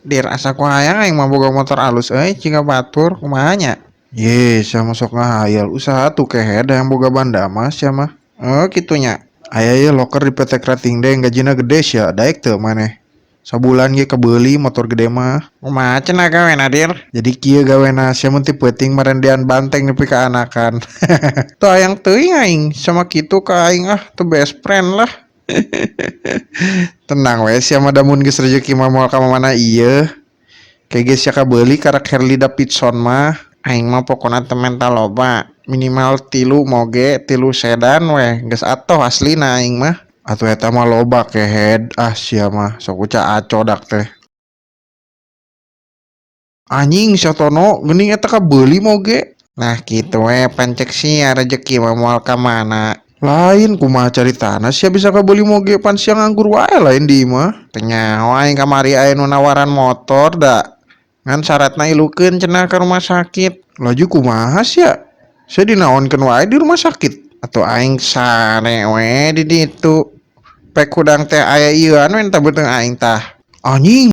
Dir asa ku hayang aing mah boga motor alus jika batur kumanya. Ye, sama sok ngahayal usaha tuh kehe da yang boga banda mas ya mah. Oh gitunya. Aya ye loker di PT Krating deh gajina gede sia, daek teu maneh. Sabulan ge kebeuli motor gede mah. Kumaha cenah gawena Dir? Jadi kieu gawena sia mun ti peuting marendean banteng nepi ka anakan. Tuh hayang teuing aing sama kitu ka aing tuh best friend lah. Tenang we sia mah damun geus rezeki mah moal ka mana ieu. Kayak geus sia kabeuli karak Harley Davidson mah. Aing mah pokona teu mental loba. Minimal 3 moge, 3 sedan weh, geus atoh aslina aing mah. Atuh eta mah loba ke head sia mah sok uca acodak teh. Anjing satono geuning eta kabeuli moge. Nah gitu we pancek sia rezeki mah moal ka mana. Lain kumaha caritana sia bisa kabeuli moge pan sia nganggur wae lain di mah. Teu nyaho aing kamari aya nu nawaran motor da. Ngan syaratna ilukeun cenah ka rumah sakit. Laju kumaha sia? Sia dinaonkeun wae di rumah sakit. Atuh aing sare we di ditu. Pek hudang teh aya ieuan we entah beuteung aing tah. Anjing